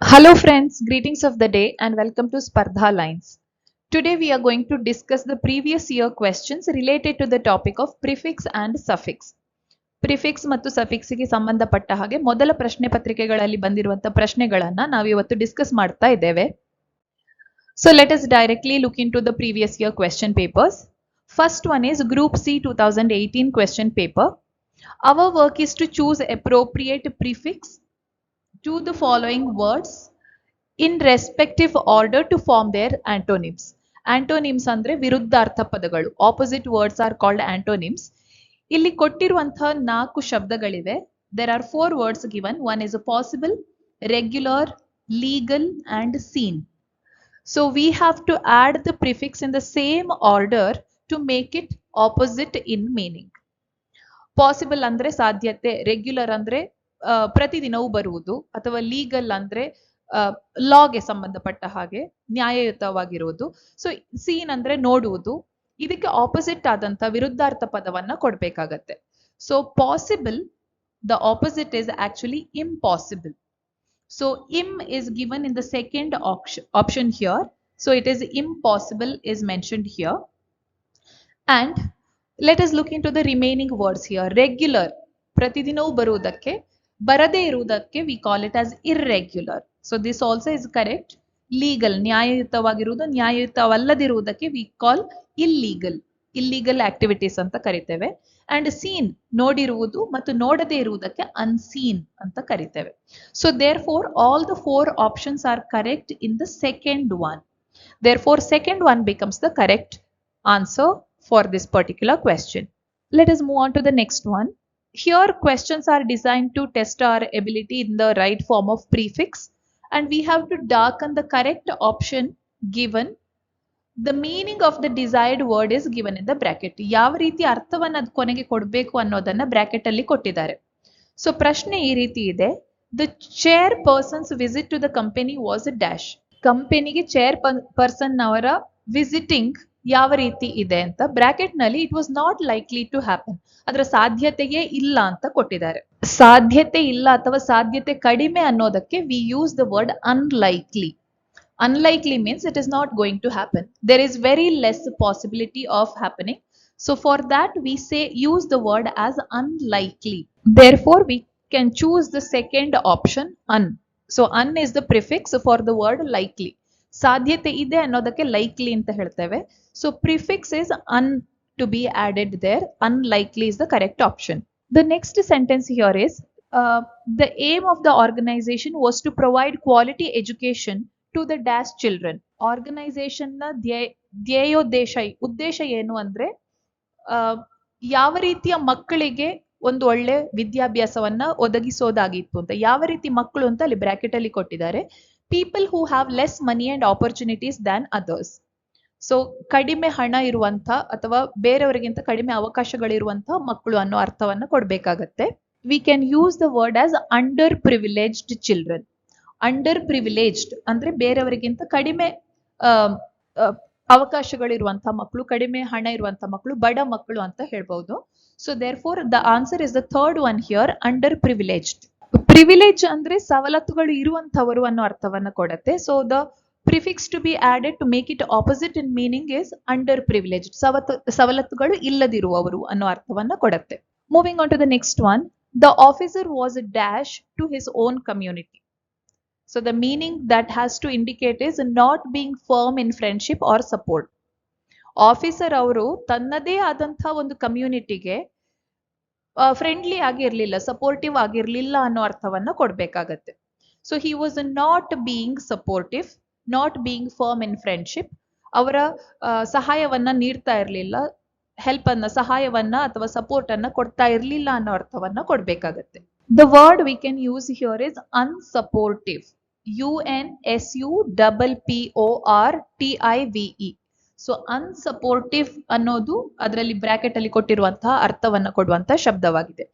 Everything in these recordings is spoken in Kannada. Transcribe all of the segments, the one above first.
Hello friends, greetings of the day and welcome to Spardha Lines. Today we are going to discuss the previous year questions related to the topic of prefix and suffix. Prefix ಮತ್ತು ಸಫಿಕ್ಸ್ಗೆ ಸಂಬಂಧಪಟ್ಟ ಹಾಗೆ ಮೊದಲ ಪ್ರಶ್ನೆ ಪತ್ರಿಕೆಗಳಲ್ಲಿ ಬಂದಿರುವಂತಹ ಪ್ರಶ್ನೆಗಳನ್ನ ನಾವು ಇವತ್ತು ಡಿಸ್ಕಸ್ ಮಾಡ್ತಾ ಇದ್ದೇವೆ. So let us directly look into the previous year question papers. First one is Group C 2018 question paper. Our work is to choose appropriate prefix to the following words in respective order to form their antonyms. Antonyms ಅಂದ್ರೆ ವಿರುದ್ಧಾರ್ಥ ಪದಗಳು. Opposite words are called antonyms. ಇಲ್ಲಿ ಕೊಟ್ಟಿರುವಂತಹ 4 ಶಬ್ದಗಳಿವೆ. There are 4 words given. One is possible, regular, legal and seen. So we have to add the prefix in the same order to make it opposite in meaning. Possible ಅಂದ್ರೆ ಸಾಧ್ಯತೆ, ರೆಗ್ಯುಲರ್ ಅಂದ್ರೆ ಪ್ರತಿದಿನವೂ ಬರುವುದು, ಅಥವಾ ಲೀಗಲ್ ಅಂದ್ರೆ ಲಾಗೆ ಸಂಬಂಧಪಟ್ಟ ಹಾಗೆ ನ್ಯಾಯಯುತವಾಗಿರುವುದು. ಸೊ ಸೀನ್ ಅಂದ್ರೆ ನೋಡುವುದು. ಇದಕ್ಕೆ ಆಪೋಸಿಟ್ ಆದಂತ ವಿರುದ್ಧಾರ್ಥ ಪದವನ್ನ ಕೊಡ್ಬೇಕಾಗತ್ತೆ. So possible, the opposite is actually impossible. So im is given in the second option here. So it is impossible is mentioned here. And let us look into the remaining words here. Regular, ಪ್ರತಿದಿನವೂ ಬರುವುದಕ್ಕೆ, ಬರದೇ ಇರುವುದಕ್ಕೆ we call it as irregular. So this also is correct. Legal, ನ್ಯಾಯಯುತವಾಗಿರುವುದು, ನ್ಯಾಯಯುತವಲ್ಲದಿರುವುದಕ್ಕೆ we call illegal. Illegal activities ಅಂತ ಕರಿತೇವೆ. And seen, ನೋಡಿರುವುದು ಮತ್ತು ನೋಡದೇ ಇರುವುದಕ್ಕೆ unseen ಅಂತ ಕರಿತೇವೆ. So therefore all the 4 options are correct in the second one. Therefore second one becomes the correct answer for this particular question. Let us move on to the next one. Here questions are designed to test our ability in the right form of prefix, and we have to darken the correct option given. The meaning of the desired word is given in the bracket. ಯಾವ ರೀತಿ ಅರ್ಥವನ್ನ ಅದು ಕೊನೆಗೆ ಕೊಡಬೇಕು ಅನ್ನೋದನ್ನ ಬ್ರಾಕೆಟ್ ಅಲ್ಲಿ ಕೊಟ್ಟಿದ್ದಾರೆ. ಸೊ ಪ್ರಶ್ನೆ ಈ ರೀತಿ ಇದೆ. The chairperson's visit to the company was a dash. ಕಂಪನಿಗೆ ಚೇರ್ ಪರ್ಸನ್ ಅವರ ವಿಸಿಟಿಂಗ್ ಯಾವ ರೀತಿ ಇದೆ ಅಂತ ಬ್ರಾಕೆಟ್ ನಲ್ಲಿ it was not likely to happen, ಅದರ ಸಾಧ್ಯತೆಯೇ ಇಲ್ಲ ಅಂತ ಕೊಟ್ಟಿದ್ದಾರೆ. ಸಾಧ್ಯತೆ ಇಲ್ಲ ಅಥವಾ ಸಾಧ್ಯತೆ ಕಡಿಮೆ ಅನ್ನೋದಕ್ಕೆ we use the word unlikely. Unlikely means it is not going to happen. There is very less possibility of happening. So for that we say use the word as unlikely. Therefore we can choose the second option un. So un is the prefix for the word likely. ಸಾಧ್ಯತೆ ಇದೆ ಅನ್ನೋದಕ್ಕೆ ಲೈಕ್ಲಿ ಅಂತ ಹೇಳ್ತೇವೆ. So prefix is un to be added there. Unlikely is the correct option. The next sentence here is the aim of the organisation was to provide quality education to the dash children. Organisation ನ ಉದ್ದೇಶ ಏನು ಅಂದ್ರೆ ಯಾವ ರೀತಿಯ ಮಕ್ಕಳಿಗೆ ಒಂದು ಒಳ್ಳೆ ವಿದ್ಯಾಭ್ಯಾಸವನ್ನ ಒದಗಿಸೋದಾಗಿತ್ತು ಅಂತ. ಯಾವ ರೀತಿ ಮಕ್ಕಳು ಅಂತ ಅಲ್ಲಿ ಬ್ರಾಕೆಟ್ ಅಲ್ಲಿ ಕೊಟ್ಟಿದ್ದಾರೆ. People who have less money and opportunities than others. So ಕಡಿಮೆ ಹಣ ಇರುವಂತ ಅಥವಾ ಬೇರೆಯವರಿಗಿಂತ ಕಡಿಮೆ ಅವಕಾಶಗಳಿರುವಂತ ಮಕ್ಕಳು ಅನ್ನೋ ಅರ್ಥವನ್ನ ಕೊಡ್ಬೇಕಾಗತ್ತೆ. We can use the word as underprivileged children. Underprivileged ಅಂದ್ರೆ ಬೇರೆಯವರಿಗಿಂತ ಕಡಿಮೆ ಅವಕಾಶಗಳಿರುವಂತಹ ಮಕ್ಕಳು, ಕಡಿಮೆ ಹಣ ಇರುವಂತಹ ಮಕ್ಕಳು, ಬಡ ಮಕ್ಕಳು ಅಂತ ಹೇಳ್ಬಹುದು. So therefore the answer is the third one here, underprivileged. Privilege ಅಂದ್ರೆ ಸವಲತ್ತುಗಳು ಇರುವಂತವರು ಅನ್ನೋ ಅರ್ಥವನ್ನ ಕೊಡುತ್ತೆ. So the prefix to be added to make it opposite in meaning is underprivileged. ಸವಲತ್ತುಗಳು ಇಲ್ಲದಿರುವವರು ಅನ್ನೋ ಅರ್ಥವನ್ನ ಕೊಡುತ್ತೆ. Moving on to the next one. The officer was a dash to his own community. So the meaning that has to indicate is not being firm in friendship or support. Officer ಅವರು ತನ್ನದೇ ಆದಂತಹ ಒಂದು ಕಮ್ಯುನಿಟಿಗೆ ಫ್ರೆಂಡ್ಲಿ ಆಗಿರ್ಲಿಲ್ಲ, ಸಪೋರ್ಟಿವ್ ಆಗಿರ್ಲಿಲ್ಲ ಅನ್ನೋ ಅರ್ಥವನ್ನ ಕೊಡ್ಬೇಕಾಗತ್ತೆ. So he was not being supportive, not being firm in friendship. ಅವರ ಸಹಾಯವನ್ನ ನೀಡ್ತಾ ಇರ್ಲಿಲ್ಲ, ಹೆಲ್ಪ್ ಅನ್ನ, ಸಹಾಯವನ್ನ ಅಥವಾ ಸಪೋರ್ಟ್ ಅನ್ನ ಕೊಡ್ತಾ ಇರ್ಲಿಲ್ಲ ಅನ್ನೋ ಅರ್ಥವನ್ನ ಕೊಡ್ಬೇಕಾಗತ್ತೆ. The word we can use here is unsupportive. UNSUPPORTIVE. So unsupportive ಅನ್ನೋದು ಅದರಲ್ಲಿ ಬ್ರಾಕೆಟ್ ಅಲ್ಲಿ ಕೊಟ್ಟಿರುವಂತಹ ಅರ್ಥವನ್ನ ಕೊಡುವಂತಹ ಶಬ್ದವಾಗಿದೆ.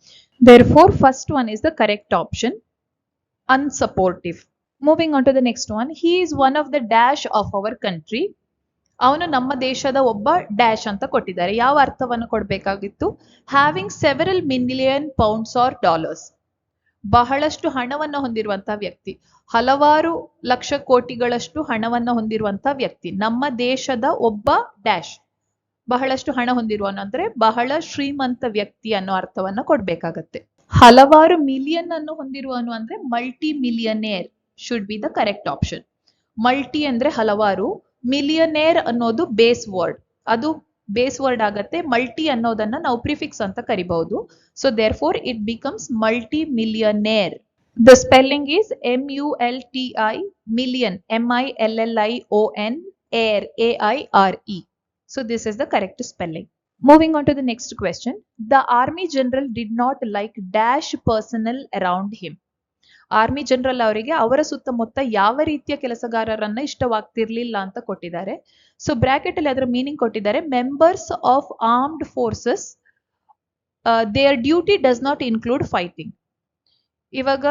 Therefore first one is the correct option, unsupportive. Moving on to the next one. He is one of the dash of our country. ಅವನು ನಮ್ಮ ದೇಶದ ಒಬ್ಬ ಡ್ಯಾಶ್ ಅಂತ ಕೊಟ್ಟಿದ್ದಾರೆ. ಯಾವ ಅರ್ಥವನ್ನು ಕೊಡ್ಬೇಕಾಗಿತ್ತು? Having several million pounds or dollars. ಬಹಳಷ್ಟು ಹಣವನ್ನು ಹೊಂದಿರುವಂತಹ ವ್ಯಕ್ತಿ, ಹಲವಾರು ಲಕ್ಷ ಕೋಟಿಗಳಷ್ಟು ಹಣವನ್ನು ಹೊಂದಿರುವಂತಹ ವ್ಯಕ್ತಿ, ನಮ್ಮ ದೇಶದ ಒಬ್ಬ ಡ್ಯಾಶ್ ಬಹಳಷ್ಟು ಹಣ ಹೊಂದಿರುವನು ಅಂದ್ರೆ ಬಹಳ ಶ್ರೀಮಂತ ವ್ಯಕ್ತಿ ಅನ್ನೋ ಅರ್ಥವನ್ನ ಕೊಡ್ಬೇಕಾಗತ್ತೆ. ಹಲವಾರು ಮಿಲಿಯನ್ ಅನ್ನು ಹೊಂದಿರುವನು ಅಂದ್ರೆ multi millionaire should be the correct option. Multi ಅಂದ್ರೆ ಹಲವಾರು, ಮಿಲಿಯನೇರ್ ಅನ್ನೋದು ಬೇಸ್ ವರ್ಡ್, ಅದು ಬೇಸ್ ವರ್ಡ್ ಆಗತ್ತೆ. ಮಲ್ಟಿ ಅನ್ನೋದನ್ನ ನಾವು ಪ್ರಿಫಿಕ್ಸ್ ಅಂತ ಕರಿಬಹುದು. So therefore it becomes multi millionaire. The spelling is MULTI million, MILLION, air, AIRE. So this is the correct spelling. Moving on to the next question. The army general did not like dash personnel around him. Army general ಅವರಿಗೆ ಅವರ ಸುತ್ತಮುತ್ತ ಯಾವ ರೀತಿಯ ಕೆಲಸಗಾರರನ್ನ ಇಷ್ಟವಾಗ್ತಿರ್ಲಿಲ್ಲ ಅಂತ ಕೊಟ್ಟಿದ್ದಾರೆ. ಸೊ ಬ್ರಾಕೆಟ್ ಅಲ್ಲಿ ಅದರ ಮೀನಿಂಗ್ ಕೊಟ್ಟಿದ್ದಾರೆ, members of armed forces there duty does not include fighting. ಇವಾಗ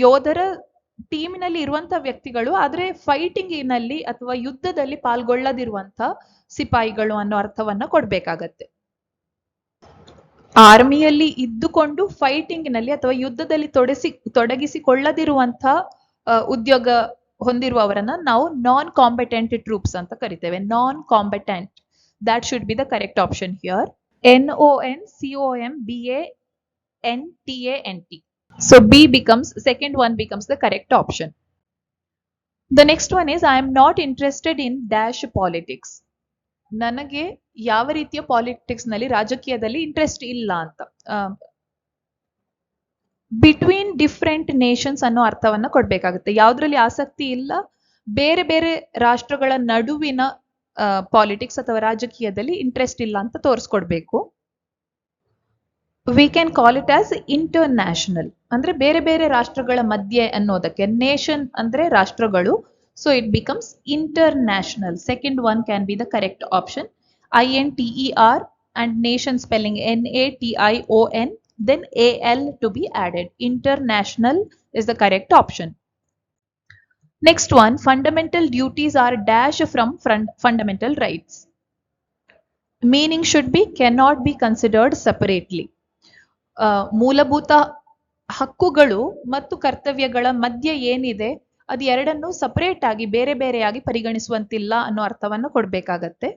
ಯೋಧರ ಟೀಮಿನಲ್ಲಿ ಇರುವಂತ ವ್ಯಕ್ತಿಗಳು ಆದ್ರೆ ಫೈಟಿಂಗಿನಲ್ಲಿ ಅಥವಾ ಯುದ್ಧದಲ್ಲಿ ಪಾಲ್ಗೊಳ್ಳದಿರುವಂತ ಸಿಪಾಯಿಗಳು ಅನ್ನೋ ಅರ್ಥವನ್ನ ಕೊಡ್ಬೇಕಾಗತ್ತೆ. ಆರ್ಮಿಯಲ್ಲಿ ಇದ್ದುಕೊಂಡು ಫೈಟಿಂಗ್ನಲ್ಲಿ ಅಥವಾ ಯುದ್ಧದಲ್ಲಿ ತೊಡಗಿಸಿಕೊಳ್ಳದಿರುವಂತ ಉದ್ಯೋಗ ಹೊಂದಿರುವವರನ್ನ ನಾವು ನಾನ್ ಕಾಂಬಟೆಂಟ್ ಟ್ರೂಪ್ಸ್ ಅಂತ ಕರಿತೇವೆ. Non combatant, that should be the correct option here. NONCOMBANTANT. So B becomes, second one becomes the correct option. The next one is I am not interested in dash politics. ನನಗೆ ಯಾವ ರೀತಿಯ ಪಾಲಿಟಿಕ್ಸ್ ನಲ್ಲಿ, ರಾಜಕೀಯದಲ್ಲಿ ಇಂಟ್ರೆಸ್ಟ್ ಇಲ್ಲ ಅಂತ. ಬಿಟ್ವೀನ್ ಡಿಫ್ರೆಂಟ್ ನೇಷನ್ಸ್ ಅನ್ನೋ ಅರ್ಥವನ್ನ ಕೊಡ್ಬೇಕಾಗುತ್ತೆ. ಯಾವ್ದ್ರಲ್ಲಿ ಆಸಕ್ತಿ ಇಲ್ಲ, ಬೇರೆ ಬೇರೆ ರಾಷ್ಟ್ರಗಳ ನಡುವಿನ ಪಾಲಿಟಿಕ್ಸ್ ಅಥವಾ ರಾಜಕೀಯದಲ್ಲಿ ಇಂಟ್ರೆಸ್ಟ್ ಇಲ್ಲ ಅಂತ ತೋರಿಸ್ಕೊಡ್ಬೇಕು. We can call it as international, ಅಂದ್ರೆ ಬೇರೆ ಬೇರೆ ರಾಷ್ಟ್ರಗಳ ಮಧ್ಯೆ ಅನ್ನೋದಕ್ಕೆ. ನೇಷನ್ ಅಂದ್ರೆ ರಾಷ್ಟ್ರಗಳು, so it becomes international. Second one can be the correct option. INTER and nation spelling NATION, then AL to be added. International is the correct option. Next one, fundamental duties are dash from fundamental rights. Meaning should be cannot be considered separately. ಮೂಲಭೂತ ಹಕ್ಕುಗಳು ಮತ್ತು ಕರ್ತವ್ಯಗಳ ಮಧ್ಯೆ ಏನಿದೆ ಅದು ಎರಡನ್ನು ಸಪರೇಟ್ ಆಗಿ ಬೇರೆ ಬೇರೆಯಾಗಿ ಪರಿಗಣಿಸುವಂತಿಲ್ಲ ಅನ್ನೋ ಅರ್ಥವನ್ನು ಕೊಡ್ಬೇಕಾಗತ್ತೆ.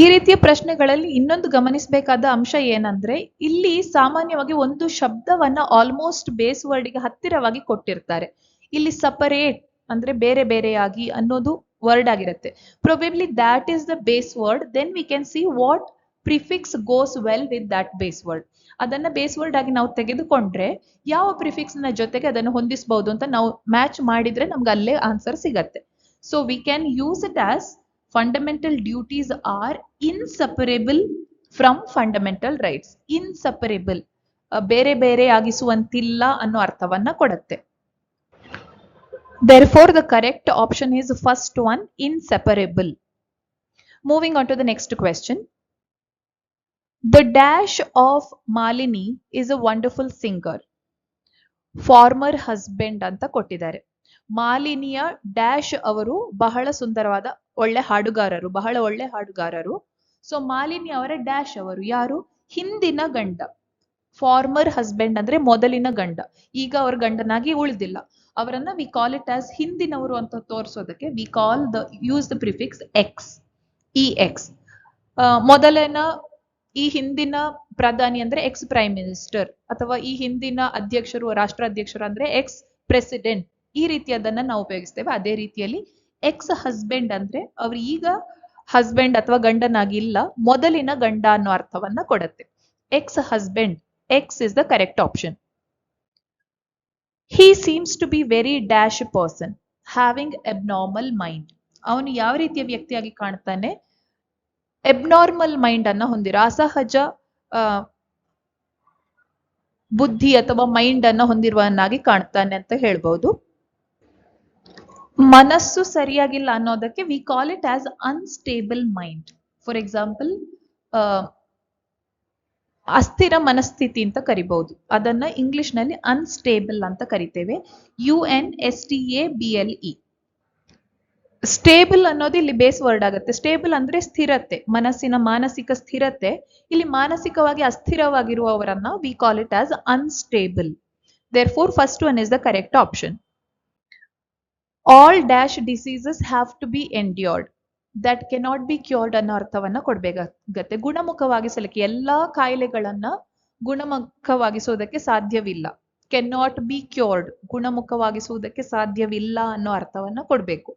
ಈ ರೀತಿಯ ಪ್ರಶ್ನೆಗಳಲ್ಲಿ ಇನ್ನೊಂದು ಗಮನಿಸಬೇಕಾದ ಅಂಶ ಏನಂದ್ರೆ, ಇಲ್ಲಿ ಸಾಮಾನ್ಯವಾಗಿ ಒಂದು ಶಬ್ದವನ್ನ ಆಲ್ಮೋಸ್ಟ್ ಬೇಸ್ ವರ್ಡ್ಗೆ ಹತ್ತಿರವಾಗಿ ಕೊಟ್ಟಿರ್ತಾರೆ. ಇಲ್ಲಿ ಸಪರೇಟ್ ಅಂದ್ರೆ ಬೇರೆ ಬೇರೆಯಾಗಿ ಅನ್ನೋದು ವರ್ಡ್ ಆಗಿರುತ್ತೆ. Probably that is the base word. Then we can see what prefix goes well with that base word. ಅದನ್ನ ಬೇಸ್ ವರ್ಡ್ ಆಗಿ ನಾವು ತೆಗೆದುಕೊಂಡ್ರೆ ಯಾವ ಪ್ರಿಫಿಕ್ಸ್ ನ ಜೊತೆಗೆ ಅದನ್ನು ಹೊಂದಿಸಬಹುದು ಅಂತ ನಾವು ಮ್ಯಾಚ್ ಮಾಡಿದ್ರೆ ನಮ್ಗೆ ಅಲ್ಲೇ ಆನ್ಸರ್ ಸಿಗತ್ತೆ. So we can use it as fundamental duties are inseparable from fundamental rights. Inseparable, ಬೇರೆ ಬೇರೆ ಆಗಿಸುವಂತಿಲ್ಲ ಅನ್ನೋ ಅರ್ಥವನ್ನ ಕೊಡುತ್ತೆ. Therefore the correct option is first one, inseparable. Moving on to the next question. The dash of Malini is a wonderful singer. Former husband ಅಂತ ಕೊಟ್ಟಿದ್ದಾರೆ. ಮಾಲಿನಿಯ ಡ್ಯಾಶ್ ಅವರು ಬಹಳ ಸುಂದರವಾದ ಒಳ್ಳೆ ಹಾಡುಗಾರರು, ಬಹಳ ಒಳ್ಳೆ ಹಾಡುಗಾರರು. ಸೊ ಮಾಲಿನಿ ಅವರ ಡ್ಯಾಶ್ ಅವರು ಯಾರು? ಹಿಂದಿನ ಗಂಡ. ಫಾರ್ಮರ್ ಹಸ್ಬೆಂಡ್ ಅಂದ್ರೆ ಮೊದಲಿನ ಗಂಡ, ಈಗ ಅವ್ರ ಗಂಡನಾಗಿ ಉಳಿದಿಲ್ಲ. ಅವರನ್ನ ವಿ ಕಾಲ್ ಇಟ್ ಆಸ್ ಹಿಂದಿನವರು ಅಂತ ತೋರಿಸೋದಕ್ಕೆ we call use the prefix ex, EX. ಮೊದಲಿನ, ಈ ಹಿಂದಿನ ಪ್ರಧಾನಿ ಅಂದ್ರೆ ಎಕ್ಸ್ ಪ್ರೈಮ್ ಮಿನಿಸ್ಟರ್, ಅಥವಾ ಈ ಹಿಂದಿನ ಅಧ್ಯಕ್ಷರು, ರಾಷ್ಟ್ರಾಧ್ಯಕ್ಷರು ಅಂದ್ರೆ ಎಕ್ಸ್ ಪ್ರೆಸಿಡೆಂಟ್. ಈ ರೀತಿಯದನ್ನ ನಾವು ಉಪಯೋಗಿಸ್ತೇವೆ. ಅದೇ ರೀತಿಯಲ್ಲಿ ಎಕ್ಸ್ ಹಸ್ಬೆಂಡ್ ಅಂದ್ರೆ ಅವ್ರು ಈಗ ಹಸ್ಬೆಂಡ್ ಅಥವಾ ಗಂಡನಾಗಿ ಇಲ್ಲ, ಮೊದಲಿನ ಗಂಡ ಅನ್ನೋ ಅರ್ಥವನ್ನ ಕೊಡುತ್ತೆ. X husband, X is the correct option. He seems to be very dash person, having abnormal mind. ಅವನು ಯಾವ ರೀತಿಯ ವ್ಯಕ್ತಿಯಾಗಿ ಕಾಣ್ತಾನೆ? ಎಬ್ನಾರ್ಮಲ್ ಮೈಂಡ್ ಅನ್ನ ಹೊಂದಿರೋ, ಅಸಹಜ ಬುದ್ಧಿ ಅಥವಾ ಮೈಂಡ್ ಅನ್ನ ಹೊಂದಿರುವನ್ನಾಗಿ ಕಾಣ್ತಾನೆ ಅಂತ ಹೇಳ್ಬಹುದು. ಮನಸ್ಸು ಸರಿಯಾಗಿಲ್ಲ ಅನ್ನೋದಕ್ಕೆ V call it as unstable mind. For example, ಅಸ್ಥಿರ ಮನಸ್ಥಿತಿ ಅಂತ ಕರಿಬಹುದು. ಅದನ್ನ ಇಂಗ್ಲಿಷ್ ನಲ್ಲಿ ಅನ್ಸ್ಟೇಬಲ್ ಅಂತ ಕರಿತೇವೆ. UNSTABLE. ಸ್ಟೇಬಲ್ ಅನ್ನೋದು ಇಲ್ಲಿ ಬೇಸ್ ವರ್ಡ್ ಆಗುತ್ತೆ. ಸ್ಟೇಬಲ್ ಅಂದ್ರೆ ಸ್ಥಿರತೆ, ಮನಸ್ಸಿನ ಮಾನಸಿಕ ಸ್ಥಿರತೆ. ಇಲ್ಲಿ ಮಾನಸಿಕವಾಗಿ ಅಸ್ಥಿರವಾಗಿರುವವರನ್ನ we call it as unstable. Therefore, first one is the correct option. All dash diseases have to be endured. That cannot be cured ಅನ್ನೋ ಅರ್ಥವನ್ನ ಕೊಡ್ಬೇಕಾಗತ್ತೆ. ಗುಣಮುಖವಾಗಿಸಲಿಕ್ಕೆ ಎಲ್ಲಾ ಕಾಯಿಲೆಗಳನ್ನ ಗುಣಮುಖವಾಗಿಸುವುದಕ್ಕೆ ಸಾಧ್ಯವಿಲ್ಲ. ಕೆನಾಟ್ ಬಿ ಕ್ಯೂರ್ಡ್, ಗುಣಮುಖವಾಗಿಸುವುದಕ್ಕೆ ಸಾಧ್ಯವಿಲ್ಲ ಅನ್ನೋ ಅರ್ಥವನ್ನ ಕೊಡ್ಬೇಕು.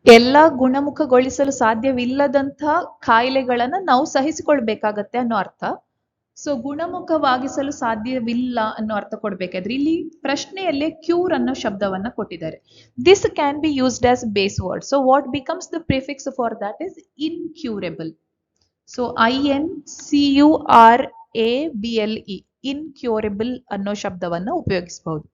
ಎಲ್ಲ ಗುಣಮುಖಗೊಳಿಸಲು ಸಾಧ್ಯವಿಲ್ಲದಂಥ ಕಾಯಿಲೆಗಳನ್ನ ನಾವು ಸಹಿಸಿಕೊಳ್ಬೇಕಾಗತ್ತೆ ಅನ್ನೋ ಅರ್ಥ. ಸೊ ಗುಣಮುಖವಾಗಿಸಲು ಸಾಧ್ಯವಿಲ್ಲ ಅನ್ನೋ ಅರ್ಥ ಕೊಡ್ಬೇಕಾದ್ರೆ ಇಲ್ಲಿ ಪ್ರಶ್ನೆಯಲ್ಲೇ ಕ್ಯೂರ್ ಅನ್ನೋ ಶಬ್ದವನ್ನ ಕೊಟ್ಟಿದ್ದಾರೆ. This can be used as base word. So what becomes the prefix for that is incurable. So INCURABLE, incurable ಅನ್ನೋ ಶಬ್ದವನ್ನ ಉಪಯೋಗಿಸಬಹುದು.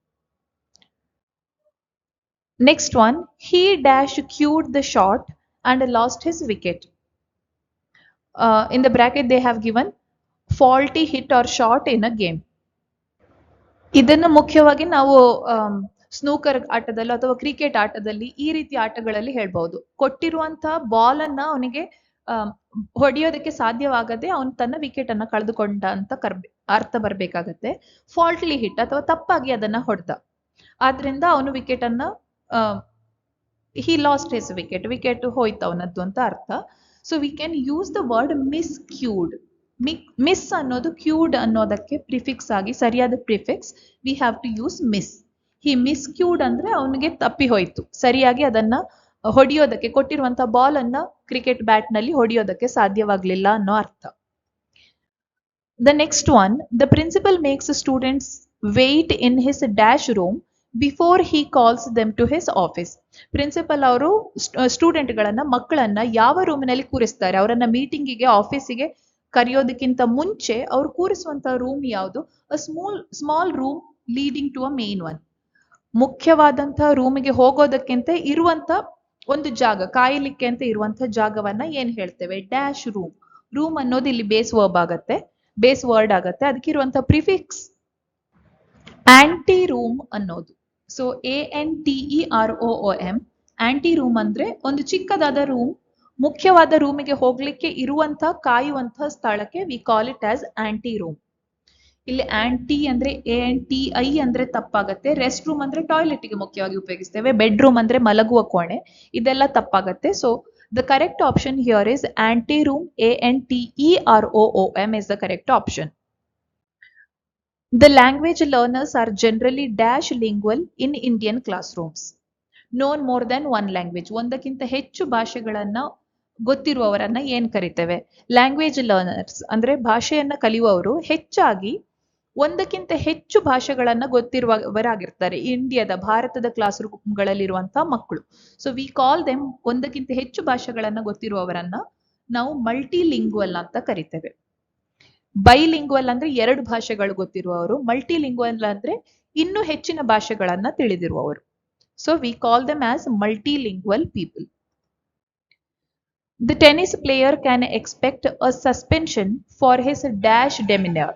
Next one, he dash cued the shot and lost his wicket. In the bracket they have given faulty hit or shot in a game. ಇದನ್ನು ಮುಖ್ಯವಾಗಿ ನಾವು ಸ್ನೂಕರ್ ಆಟದಲ್ಲಿ ಅಥವಾ ಕ್ರಿಕೆಟ್ ಆಟದಲ್ಲಿ ಈ ರೀತಿ ಆಟಗಳಲ್ಲಿ ಹೇಳ್ಬಹುದು. ಕೊಟ್ಟಿರುವಂತಹ ಬಾಲ್ ಅನ್ನ ಅವನಿಗೆ ಹೊಡೆಯೋದಕ್ಕೆ ಸಾಧ್ಯವಾಗದೆ ಅವನು ತನ್ನ ವಿಕೆಟ್ ಅನ್ನ ಕಳೆದುಕೊಂಡ ಅಂತ ಅರ್ಥ ಬರ್ಬೇಕಾಗತ್ತೆ. ಫಾಲ್ಟ್ಲಿ ಹಿಟ್ ಅಥವಾ ತಪ್ಪಾಗಿ ಅದನ್ನ ಹೊಡೆದ, ಆದ್ರಿಂದ ಅವನು ವಿಕೆಟ್ ಅನ್ನ he lost his wicket, wicket ಹೋಯ್ತು ಅವನದ್ದು ಅಂತ ಅರ್ಥ. So we can use the word miscued. Mis ಅನ್ನೋದು ಕ್ಯೂಡ್ ಅನ್ನೋದಕ್ಕೆ ಪ್ರಿಫಿಕ್ಸ್ ಆಗಿ ಸರಿಯಾದ prefix we have to use mis. He miscued ಅಂದ್ರೆ ಅವನಿಗೆ ತಪ್ಪಿ ಹೋಯ್ತು, ಸರಿಯಾಗಿ ಅದನ್ನ ಹೊಡೆಯೋದಕ್ಕೆ ಕೊಟ್ಟಿರುವಂತಹ ಬಾಲ್ ಅನ್ನ ಕ್ರಿಕೆಟ್ ಬ್ಯಾಟ್ ನಲ್ಲಿ ಹೊಡೆಯೋದಕ್ಕೆ ಸಾಧ್ಯವಾಗ್ಲಿಲ್ಲ ಅನ್ನೋ ಅರ್ಥ. The next one, the principal makes students wait in his dash room before he calls them to his office. Principal ಅವರು ಸ್ಟೂಡೆಂಟ್ಗಳನ್ನ, ಮಕ್ಕಳನ್ನ ಯಾವ ರೂಮಿನಲ್ಲಿ ಕೂರಿಸ್ತಾರೆ, ಅವರನ್ನ ಮೀಟಿಂಗಿಗೆ ಆಫೀಸಿಗೆ ಕರೆಯೋದಕ್ಕಿಂತ ಮುಂಚೆ ಅವ್ರು ಕೂರಿಸುವಂತಹ ರೂಮ್ ಯಾವುದು? Small room leading to a main one. ಮುಖ್ಯವಾದಂತಹ ರೂಮಿಗೆ ಹೋಗೋದಕ್ಕಿಂತ ಇರುವಂತ ಒಂದು ಜಾಗ, ಕಾಯಲಿಕ್ಕೆ ಅಂತ ಇರುವಂತಹ ಜಾಗವನ್ನ ಏನ್ ಹೇಳ್ತೇವೆ? Dash room. ರೂಮ್ ಅನ್ನೋದು ಇಲ್ಲಿ ಬೇಸ್ ವರ್ಬ್ ಆಗತ್ತೆ, ಬೇಸ್ ವರ್ಡ್ ಆಗತ್ತೆ. ಅದಕ್ಕಿರುವಂತಹ ಪ್ರಿಫಿಕ್ಸ್ ಆಂಟಿ ರೂಮ್ ಅನ್ನೋದು. ಸೊ ANTEROOM, ಆಂಟಿ ರೂಮ್ ಅಂದ್ರೆ ಒಂದು ಚಿಕ್ಕದಾದ ರೂಮ್. ಮುಖ್ಯವಾದ ರೂಮಿಗೆ ಹೋಗ್ಲಿಕ್ಕೆ ಇರುವಂತಹ ಕಾಯುವಂತಹ ಸ್ಥಳಕ್ಕೆ we call it as anteroom. ಇಲ್ಲಿ ಆಂಟಿ ಅಂದ್ರೆ ANTI ಅಂದ್ರೆ ತಪ್ಪಾಗತ್ತೆ. ರೆಸ್ಟ್ ರೂಮ್ ಅಂದ್ರೆ ಟಾಯ್ಲೆಟ್ ಗೆ ಮುಖ್ಯವಾಗಿ ಉಪಯೋಗಿಸ್ತೇವೆ. ಬೆಡ್ರೂಮ್ ಅಂದ್ರೆ ಮಲಗುವ ಕೋಣೆ, ಇದೆಲ್ಲ ತಪ್ಪಾಗತ್ತೆ. So the correct option here is anteroom. ANTEROOM is the correct option. The language learners are generally dash lingual in Indian classrooms. Known more than one language. ಒಂದಕ್ಕಿಂತ ಹೆಚ್ಚು ಭಾಷೆಗಳನ್ನ ಗೊತ್ತಿರುವವರನ್ನ ಏನ್ ಕರಿತೇವೆ? ಲ್ಯಾಂಗ್ವೇಜ್ ಲರ್ನರ್ಸ್ ಅಂದ್ರೆ ಭಾಷೆಯನ್ನ ಕಲಿಯುವವರು ಹೆಚ್ಚಾಗಿ ಒಂದಕ್ಕಿಂತ ಹೆಚ್ಚು ಭಾಷೆಗಳನ್ನ ಗೊತ್ತಿರುವವರಾಗಿರ್ತಾರೆ. ಭಾರತದ ಕ್ಲಾಸ್ ರೂಮ್ಗಳಲ್ಲಿರುವಂತಹ ಮಕ್ಕಳು. ಸೊ ವಿ ಕಾಲ್ ದೆಮ್, ಒಂದಕ್ಕಿಂತ ಹೆಚ್ಚು ಭಾಷೆಗಳನ್ನ ಗೊತ್ತಿರುವವರನ್ನ ನಾವು ಮಲ್ಟಿಲಿಂಗ್ವಲ್ ಅಂತ ಕರಿತೇವೆ. ಬೈಲಿಂಗ್ವಲ್ ಅಂದ್ರೆ ಎರಡು ಭಾಷೆಗಳು ಗೊತ್ತಿರುವವರು. ಮಲ್ಟಿಲಿಂಗ್ವಲ್ ಅಂದ್ರೆ ಇನ್ನೂ ಹೆಚ್ಚಿನ ಭಾಷೆಗಳನ್ನ ತಿಳಿದಿರುವವರು. So we call them as multilingual people. The tennis player can expect a suspension for his dash demeanor.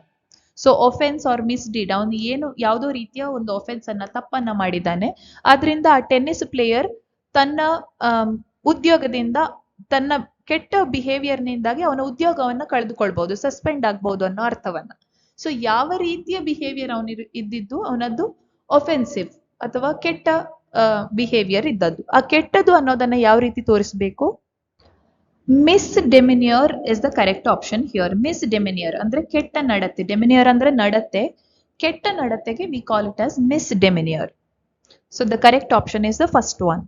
So offence or misdeed, ಅವನು ಏನು ಯಾವುದೋ ರೀತಿಯ ಒಂದು ಒಫೆನ್ಸ್ ಅನ್ನ, ತಪ್ಪನ್ನ ಮಾಡಿದ್ದಾನೆ. ಆದ್ರಿಂದ ಆ ಟೆನ್ನಿಸ್ ಪ್ಲೇಯರ್ ತನ್ನ ಉದ್ಯೋಗದಿಂದ, ತನ್ನ ಕೆಟ್ಟ ಬಿಹೇವಿಯರ್ನಿಂದಾಗಿ ಅವನ ಉದ್ಯೋಗವನ್ನ ಕಳೆದುಕೊಳ್ಬಹುದು, ಸಸ್ಪೆಂಡ್ ಆಗ್ಬಹುದು ಅನ್ನೋ ಅರ್ಥವನ್ನ. ಸೊ ಯಾವ ರೀತಿಯ ಬಿಹೇವಿಯರ್ ಅವನು ಇದ್ದಿದ್ದು, ಅವನದ್ದು ಒಫೆನ್ಸಿವ್ ಅಥವಾ ಕೆಟ್ಟ ಬಿಹೇವಿಯರ್ ಇದ್ದದ್ದು. ಆ ಕೆಟ್ಟದ್ದು ಅನ್ನೋದನ್ನ ಯಾವ ರೀತಿ ತೋರಿಸಬೇಕು? Misdemeanour is the correct option here. Misdemeanour ಅಂದ್ರೆ ಕೆಟ್ಟ ನಡತೆ. ಡೆಮಿನಿಯರ್ ಅಂದ್ರೆ ನಡತೆ, ಕೆಟ್ಟ ನಡತೆಗೆ we call it as misdemeanour. So the correct option is the first one.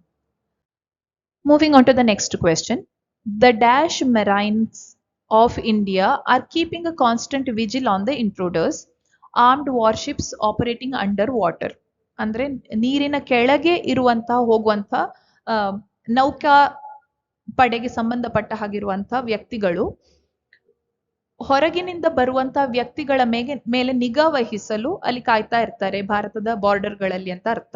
Moving on to the next question. The dash marines of India are keeping a constant vigil on the intruders. Armed warships operating under water. ಅಂದ್ರೆ ನೀರಿನ ಕೆಳಗೆ ಇರುವಂತಹ ಹೋಗುವಂತಹ ನೌಕಾ ಪಡೆಗೆ ಸಂಬಂಧಪಟ್ಟ ಹಾಗಿರುವಂತಹ ವ್ಯಕ್ತಿಗಳು ಹೊರಗಿನಿಂದ ಬರುವಂತಹ ವ್ಯಕ್ತಿಗಳ ಮೇಲೆ ನಿಗಾ ವಹಿಸಲು ಅಲ್ಲಿ ಕಾಯ್ತಾ ಇರ್ತಾರೆ ಭಾರತದ ಬಾರ್ಡರ್ಗಳಲ್ಲಿ ಅಂತ ಅರ್ಥ.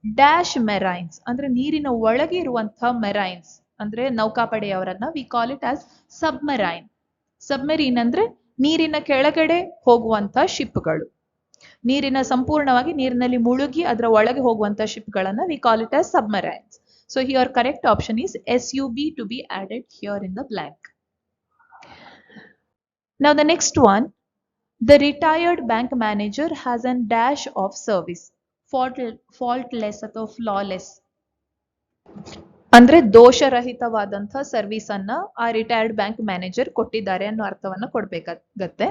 ಡ್ಯಾಶ್ ಮೆರೈನ್ಸ್ ಅಂದ್ರೆ ನೀರಿನ ಒಳಗೆ ಇರುವಂತಹ ಮೆರೈನ್ಸ್ ಅಂದ್ರೆ ನೌಕಾಪಡೆಯವರನ್ನ we call it as submarine. Submarine ಅಂದ್ರೆ ನೀರಿನ ಕೆಳಗಡೆ ಹೋಗುವಂತಹ ಶಿಪ್ಗಳು. ನೀರಿನ ಸಂಪೂರ್ಣವಾಗಿ ನೀರಿನಲ್ಲಿ ಮುಳುಗಿ ಅದರ ಒಳಗೆ ಹೋಗುವಂತ ಶಿಪ್ಗಳನ್ನ we call it as submarines. So here correct option is SUB to be added here in the blank. Now the next one, the retired bank manager has a dash of service. Faultless ಅಥವಾ flawless ಅಂದ್ರೆ ದೋಷರಹಿತವಾದಂತಹ ಸರ್ವಿಸ್ ಅನ್ನ ಆ ರಿಟೈರ್ಡ್ ಬ್ಯಾಂಕ್ ಮ್ಯಾನೇಜರ್ ಕೊಟ್ಟಿದ್ದಾರೆ ಅನ್ನೋ ಅರ್ಥವನ್ನ ಕೊಡ್ಬೇಕಾಗತ್ತೆ.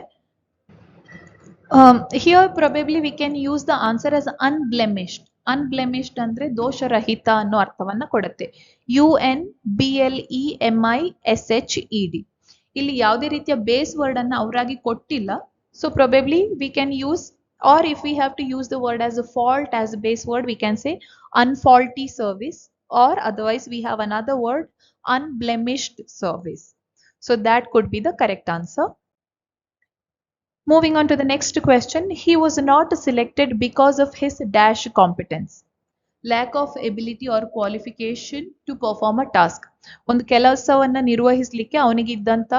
Here probably we can use the answer as unblemished. Unblemished ಅಂದ್ರೆ ದೋಷರಹಿತ ಅನ್ನೋ ಅರ್ಥವನ್ನ ಕೊಡುತ್ತೆ. UNBLEMISHED. ಇಲ್ಲಿ ಯಾವುದೇ ರೀತಿಯ ಬೇಸ್ ವರ್ಡ್ ಅನ್ನ ಅವರಾಗಿ ಕೊಟ್ಟಿಲ್ಲ. So probably we can use, or if we have to use the word as a fault as a base word, we can say unfaulty service, or otherwise we have another word, unblemished service. So that could be the correct answer. Moving on to the next question, he was not selected because of his dash competence. Lack of ability or qualification to perform a task. ಒಂದು ಕೆಲಸವನ್ನ ನಿರ್ವಹಿಸಲಿಕ್ಕೆ ಅವನಿಗಿದ್ದಂತ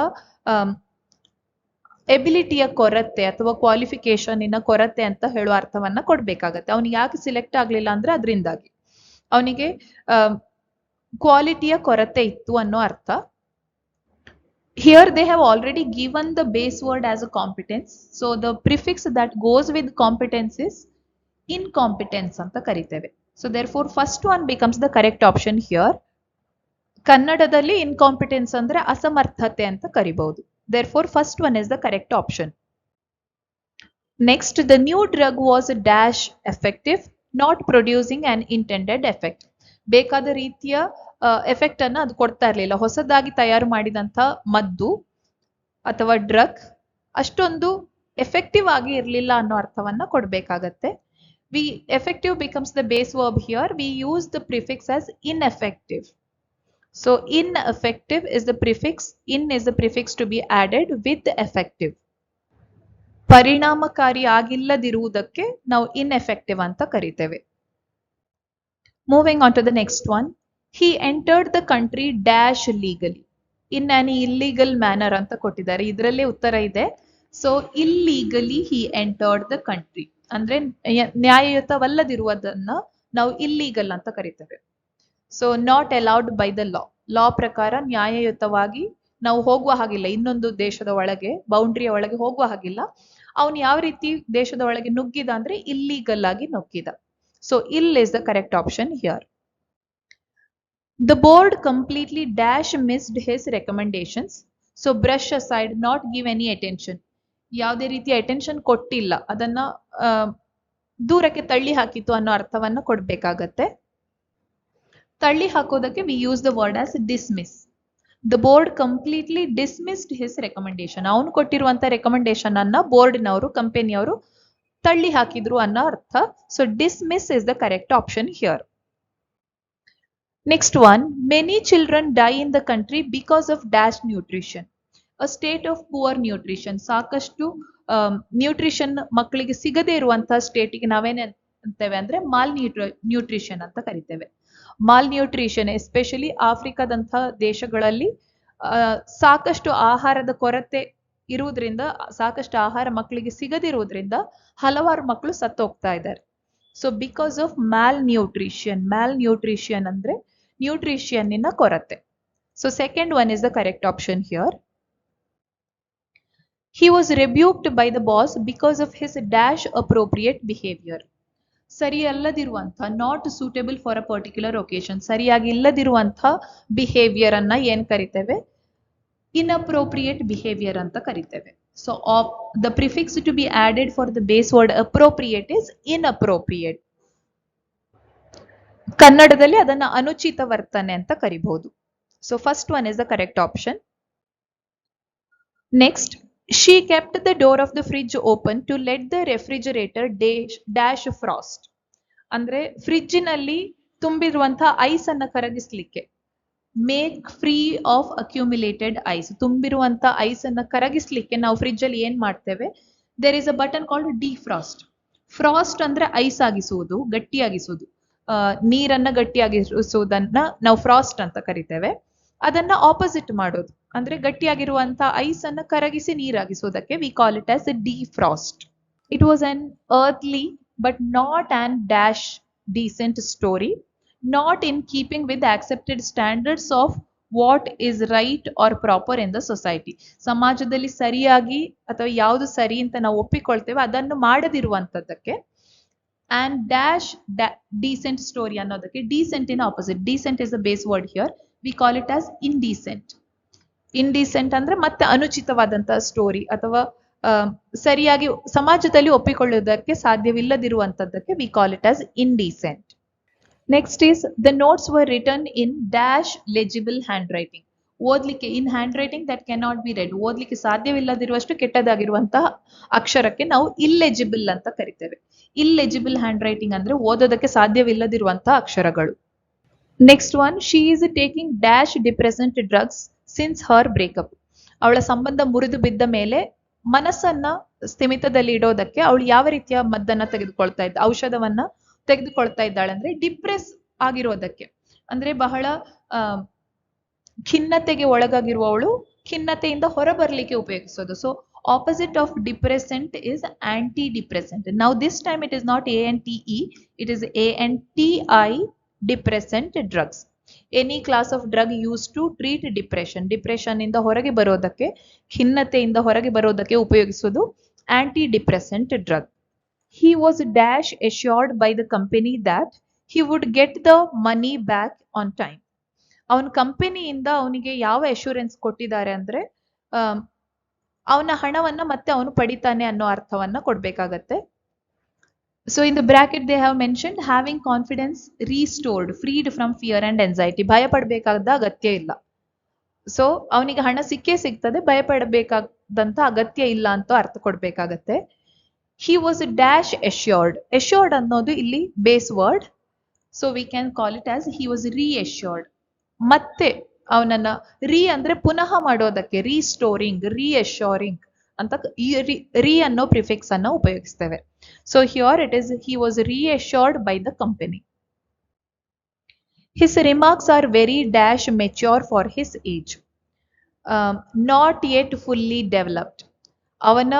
ಎಬಿಲಿಟಿಯ ಕೊರತೆ ಅಥವಾ ಕ್ವಾಲಿಫಿಕೇಶನ್ ಕೊರತೆ ಅಂತ ಹೇಳುವ ಅರ್ಥವನ್ನ ಕೊಡ್ಬೇಕಾಗತ್ತೆ. ಅವನಿಗೆ ಯಾಕೆ ಸಿಲೆಕ್ಟ್ ಆಗ್ಲಿಲ್ಲ ಅಂದ್ರೆ ಅದರಿಂದಾಗಿ ಅವನಿಗೆ ಕ್ವಾಲಿಟಿಯ ಕೊರತೆ ಇತ್ತು ಅನ್ನೋ ಅರ್ಥ. Here they have already given the base word as a competence. So the prefix that goes with competence is incompetence anta kariteve. So therefore first one becomes the correct option here. Kannadadalli incompetence andre asamarthate anta karibodu. Therefore first one is the correct option. Next, the new drug was dash effective, not producing an intended effect. ಬೇಕಾದ ರೀತಿಯ ಎಫೆಕ್ಟ್ ಅನ್ನ ಅದು ಕೊಡ್ತಾ ಇರಲಿಲ್ಲ. ಹೊಸದಾಗಿ ತಯಾರು ಮಾಡಿದಂತ ಮದ್ದು ಅಥವಾ ಡ್ರಗ್ ಅಷ್ಟೊಂದು ಎಫೆಕ್ಟಿವ್ ಆಗಿ ಇರಲಿಲ್ಲ ಅನ್ನೋ ಅರ್ಥವನ್ನ ಕೊಡ್ಬೇಕಾಗತ್ತೆ. Effective becomes the base verb here. We use the prefix as ineffective. So ineffective is the prefix. In is the prefix to be added with effective. ಪರಿಣಾಮಕಾರಿ ಆಗಿಲ್ಲದಿರುವುದಕ್ಕೆ ನಾವು ineffective ಅಂತ ಕರಿತೇವೆ. Moving on to the next one. He entered the country dash legally. In an illegal manner ಅಂತ ಕೊಟ್ಟಿದ್ದಾರೆ. ಇದರಲ್ಲೇ ಉತ್ತರ ಇದೆ. So illegally he entered the country. ಅಂದ್ರೆ ನ್ಯಾಯಯುತವಲ್ಲದಿರುವುದನ್ನ ನಾವು ಇಲ್ಲಿಗಲ್ ಅಂತ ಕರಿತೇವೆ. So not allowed by the law. Law ಪ್ರಕಾರ ನ್ಯಾಯಯುತವಾಗಿ ನಾವು ಹೋಗುವ ಹಾಗಿಲ್ಲ. ಇನ್ನೊಂದು ದೇಶದ ಒಳಗೆ ಬೌಂಡ್ರಿಯ ಒಳಗೆ ಹೋಗುವ ಹಾಗಿಲ್ಲ. ಅವನು ಯಾವ ರೀತಿ ದೇಶದ ಒಳಗೆ ನುಗ್ಗಿದ ಅಂದ್ರೆ ಇಲ್ಲಿಗಲ್ ಆಗಿ ನುಗ್ಗಿದ. So ill is the correct option here. The board completely dash missed his recommendations. So brush aside, not give any attention. ಯಾವುದೇ ರೀತಿಯ ಅಟೆನ್ಷನ್ ಕೊಟ್ಟಿಲ್ಲ, ಅದನ್ನ ದೂರಕ್ಕೆ ತಳ್ಳಿ ಹಾಕಿತು ಅನ್ನೋ ಅರ್ಥವನ್ನ ಕೊಡ್ಬೇಕಾಗತ್ತೆ. ತಳ್ಳಿ ಹಾಕೋದಕ್ಕೆ we use the word as dismiss. The board completely dismissed his recommendation. ಅವನು ಕೊಟ್ಟಿರುವಂತ ರೆಕಮೆಂಡೇಶನ್ ಅನ್ನ ಬೋರ್ಡ್ನವರು ಕಂಪನಿಯವರು ತಳ್ಳಿ ಹಾಕಿದ್ರು ಅನ್ನೋ ಅರ್ಥ. So dismiss is the correct option here. Next one, many children die in the country because of dash nutrition. A state of poor nutrition. ಸಾಕಷ್ಟು ನ್ಯೂಟ್ರಿಷನ್ ಮಕ್ಕಳಿಗೆ ಸಿಗದೇ ಇರುವಂತಹ ಸ್ಟೇಟಿಗೆ ನಾವೇನೇ ಅಂತೇವೆ ಅಂದ್ರೆ ನ್ಯೂಟ್ರಿಷನ್ ಅಂತ ಕರಿತೇವೆ. ನ್ಯೂಟ್ರಿಷನ್ ಎಸ್ಪೆಷಲಿ ಆಫ್ರಿಕಾದಂತಹ ದೇಶಗಳಲ್ಲಿ ಸಾಕಷ್ಟು ಆಹಾರದ ಕೊರತೆ ಇರುವುದರಿಂದ, ಸಾಕಷ್ಟು ಆಹಾರ ಮಕ್ಕಳಿಗೆ ಸಿಗದಿರುವುದರಿಂದ ಹಲವಾರು ಮಕ್ಕಳು ಸತ್ತೋಗ್ತಾ ಇದ್ದಾರೆ. ಸೊ ಬಿಕಾಸ್ ಆಫ್ ನ್ಯೂಟ್ರಿಷನ್ ಅಂದ್ರೆ ನ್ಯೂಟ್ರಿಷನ್ನಿನ ಕೊರತೆ. So second one is the correct option here. He was rebuked by the boss because of his dash appropriate behavior. ಸರಿ ಅಲ್ಲದಿರುವಂತ, not suitable for a particular occasion, ಸರಿಯಾಗಿ ಇಲ್ಲದಿರುವಂತ ಬಿಹೇವಿಯರ್ ಅನ್ನ ಏನ್ ಕರಿತೇವೆ? inappropriate behavior ಅಂತ ಕರಿತೇವೆ. So the prefix to be added for the base word appropriate is inappropriate. ಕನ್ನಡದಲ್ಲಿ ಅದನ್ನ ಅನುಚಿತ ವರ್ತನೆ ಅಂತ ಕರಿಬಹುದು. So first one is the correct option. Next, she kept the door of the fridge open to let the refrigerator dash frost. ಅಂದ್ರೆ ಫ್ರಿಡ್ಜಿನಲ್ಲಿ ತುಂಬಿರುವಂತಹ ಐಸ್ ಅನ್ನ ಕರಗಿಸ್ಲಿಕ್ಕೆ, make free of accumulated ice, ತುಂಬಿರುವಂತ ಐಸ್ ಅನ್ನ ಕರಗಿಸ್ಲಿಕ್ಕೆ ನಾವು ಫ್ರಿಡ್ಜ್ ಅಲ್ಲಿ ಏನ್ ಮಾಡ್ತೇವೆ? There is a button called defrost. Frost ಅಂದ್ರೆ ಐಸ್ ಆಗಿಸುವುದು, ಗಟ್ಟಿಯಾಗಿಸುವುದು. ನೀರನ್ನ ಗಟ್ಟಿಯಾಗಿಸುವುದನ್ನ ನಾವು ಫ್ರಾಸ್ಟ್ ಅಂತ ಕರಿತೇವೆ. ಅದನ್ನ ಆಪೋಸಿಟ್ ಮಾಡೋದು ಅಂದ್ರೆ ಗಟ್ಟಿಯಾಗಿರುವಂತ ಐಸ್ ಅನ್ನ ಕರಗಿಸಿ ನೀರಾಗಿಸುವುದಕ್ಕೆ we call it as defrost. It was an earthly but not an dash decent story, not in keeping with the accepted standards of what is right or proper in the society. ಸಮಾಜದಲ್ಲಿ ಸರಿಯಾಗಿ ಅಥವಾ ಯಾವುದು ಸರಿ ಅಂತ ನಾವು ಒಪ್ಪಿಕೊಳ್ತೇವೆ ಅದನ್ನು ಮಾಡದಿರುವಂತದ್ದಕ್ಕೆ and dash decent story ಅನ್ನೋದಕ್ಕೆ decent in opposite. Decent is the base word here. We call it as indecent. Indecent ಅಂದ್ರೆ ಮತ್ತೆ ಅನುಚಿತವಾದಂತಹ ಸ್ಟೋರಿ ಅಥವಾ ಸರಿಯಾಗಿ ಸಮಾಜದಲ್ಲಿ ಒಪ್ಪಿಕೊಳ್ಳುವುದಕ್ಕೆ ಸಾಧ್ಯವಿಲ್ಲದಿರುವಂತದ್ದಕ್ಕೆ we call it as indecent. Next is the notes were written in dash legible handwriting. ಓದ್ಲಿಕ್ಕೆ in handwriting that cannot be read, ಓದ್ಲಿಕ್ಕೆ ಸಾಧ್ಯವಿಲ್ಲದಿರುವಷ್ಟು ಕೆಟ್ಟದಾಗಿರುವಂತಹ ಅಕ್ಷರಕ್ಕೆ ನಾವು ಇಲ್ಲೆಜಿಬಲ್ ಅಂತ ಕರಿತೇವೆ. ಇಲ್ಲೆಜಿಬಲ್ ಹ್ಯಾಂಡ್ ರೈಟಿಂಗ್ ಅಂದ್ರೆ ಓದೋದಕ್ಕೆ ಸಾಧ್ಯವಿಲ್ಲದಿರುವಂತಹ ಅಕ್ಷರಗಳು. Next one, she is taking dash depressant drugs since Har breakup. ಅವಳ ಸಂಬಂಧ ಮುರಿದು ಬಿದ್ದ ಮೇಲೆ ಮನಸ್ಸನ್ನ ಸ್ಥಿಮಿತದಲ್ಲಿ ಇಡೋದಕ್ಕೆ ಅವಳು ಯಾವ ರೀತಿಯ ಮದ್ದನ್ನ ತೆಗೆದುಕೊಳ್ತಾ ಇದ್ದ ಔಷಧವನ್ನ ತೆಗೆದುಕೊಳ್ತಾ ಇದ್ದಾಳೆ ಅಂದ್ರೆ ಡಿಪ್ರೆಸ್ ಆಗಿರೋದಕ್ಕೆ, ಅಂದ್ರೆ ಬಹಳ ಖಿನ್ನತೆಗೆ ಒಳಗಾಗಿರುವವಳು ಖಿನ್ನತೆಯಿಂದ ಹೊರಬರ್ಲಿಕ್ಕೆ ಉಪಯೋಗಿಸೋದು. So opposite of depressant is antidepressant. Now this time it is not ANTE, it is ANTI, depressant drugs. Any class of drug used to treat depression. Depression ಇಂದ ಹೊರಗೆ ಬರೋದಕ್ಕೆ, ಖಿನ್ನತೆಯಿಂದ ಹೊರಗೆ ಬರೋದಕ್ಕೆ ಉಪಯೋಗಿಸೋದು antidepressant drug. He was dash assured by the company that he would get the money back on time. ಅವನ ಕಂಪನಿಯಿಂದ ಅವನಿಗೆ ಯಾವ ಅಶ್ಯೂರೆನ್ಸ್ ಕೊಟ್ಟಿದ್ದಾರೆ ಅಂದ್ರೆ ಅವನ ಹಣವನ್ನ ಮತ್ತೆ ಅವನು ಪಡಿತಾನೆ ಅನ್ನೋ ಅರ್ಥವನ್ನ ಕೊಡ್ಬೇಕಾಗತ್ತೆ. So in the bracket they have mentioned having confidence restored, freed from fear and anxiety. ಭಯ ಪಡಬೇಕಾದ ಅಗತ್ಯ ಇಲ್ಲ. ಸೊ ಅವನಿಗೆ ಹಣ ಸಿಕ್ಕೇ ಸಿಗ್ತದೆ, ಭಯ ಪಡಬೇಕಾದಂತ ಅಗತ್ಯ ಇಲ್ಲ ಅಂತ ಅರ್ಥ ಕೊಡ್ಬೇಕಾಗತ್ತೆ. He was dash assured. Assured ಅನ್ನೋದು ಇಲ್ಲಿ base word, so we can call it as he was reassured. ಮತ್ತೆ ಅವನನ್ನ ರೀ ಅಂದ್ರೆ ಪುನಃ ಮಾಡೋದಕ್ಕೆ, ರೀಸ್ಟೋರಿಂಗ್, ರೀಅಶ್ಯೂರಿಂಗ್ ಅಂತ ರೀ ಅನ್ನೋ ಪ್ರಿಫಿಕ್ಸ್ ಅನ್ನ ಉಪಯೋಗಿಸ್ತೇವೆ. So here it is he was reassured by the company. His remarks are very dash mature for his age, not yet fully developed. ಅವನ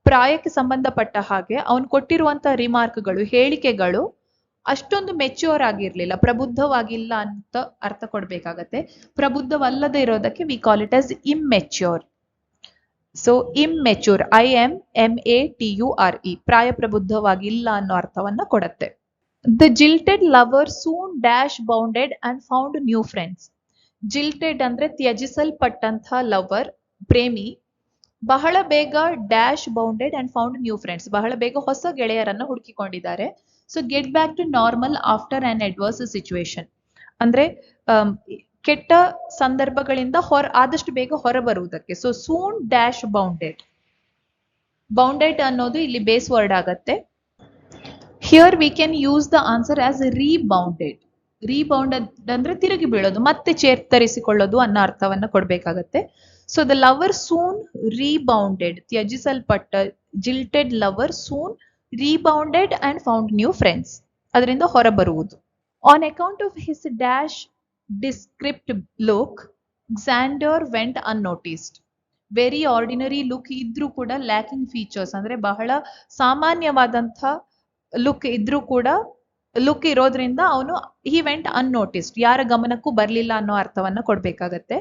ಪ್ರಾಯಕ್ಕೆ ಸಂಬಂಧಪಟ್ಟ ಹಾಗೆ ಅವನು ಕೊಟ್ಟಿರುವಂತಹ ರಿಮಾರ್ಕ್ಗಳು, ಹೇಳಿಕೆಗಳು ಅಷ್ಟೊಂದು ಮೆಚ್ಯೂರ್ ಆಗಿರ್ಲಿಲ್ಲ, ಪ್ರಬುದ್ಧವಾಗಿಲ್ಲ ಅಂತ ಅರ್ಥ ಕೊಡ್ಬೇಕಾಗತ್ತೆ. ಪ್ರಬುದ್ಧವಲ್ಲದೆ ಇರೋದಕ್ಕೆ we call it as immature. So immature, IMMATURE, ಪ್ರಾಯ ಪ್ರಬುದ್ಧವಾಗಿಲ್ಲ ಅನ್ನೋ ಅರ್ಥವನ್ನ ಕೊಡುತ್ತೆ. The jilted lover soon dash bounded and found new friends. Jilted ಅಂದ್ರೆ ತ್ಯಜಿಸಲ್ಪಟ್ಟಂತಹ ಲವರ್, ಪ್ರೇಮಿ, ಬಹಳ ಬೇಗ dash bounded and found new friends, ಬಹಳ ಬೇಗ ಹೊಸ ಗೆಳೆಯರನ್ನ ಹುಡುಕಿಕೊಂಡಿದ್ದಾರೆ. So get back to normal after an adverse situation, ಅಂದ್ರೆ ಕೆಟ್ಟ ಸಂದರ್ಭಗಳಿಂದ ಆದಷ್ಟು ಬೇಗ ಹೊರಬರುವುದಕ್ಕೆ. So soon dash bounded. Bounded ಅನ್ನೋದು ಇಲ್ಲಿ ಬೇಸ್ ವರ್ಡ್ ಆಗತ್ತೆ. Here we can use the answer as rebounded. Rebounded ಅಂದ್ರೆ ತಿರುಗಿ ಬೀಳೋದು, ಮತ್ತೆ ಚೇರ್ತರಿಸಿಕೊಳ್ಳೋದು ಅನ್ನೋ ಅರ್ಥವನ್ನ ಕೊಡ್ಬೇಕಾಗತ್ತೆ. So the lover soon rebounded, ತ್ಯಜಿಸಲ್ಪಟ್ಟ jilted lover soon rebounded and found new friends, ಅದರಿಂದ ಹೊರಬರುವುದು. On account of his dash descript look, Xander went unnoticed. Very ordinary look ಇದ್ರೂ ಕೂಡ, ಲ್ಯಾಕಿಂಗ್ ಫೀಚರ್ಸ್ ಅಂದ್ರೆ ಬಹಳ ಸಾಮಾನ್ಯವಾದಂಥ ಲುಕ್ ಇದ್ರೂ ಕೂಡ, ಲುಕ್ ಇರೋದ್ರಿಂದ ಅವನು ಹಿ ವೆಂಟ್ ಅನ್ನೋಟಿಸ್ಡ್, ಯಾರ ಗಮನಕ್ಕೂ ಬರಲಿಲ್ಲ ಅನ್ನೋ ಅರ್ಥವನ್ನ ಕೊಡ್ಬೇಕಾಗತ್ತೆ.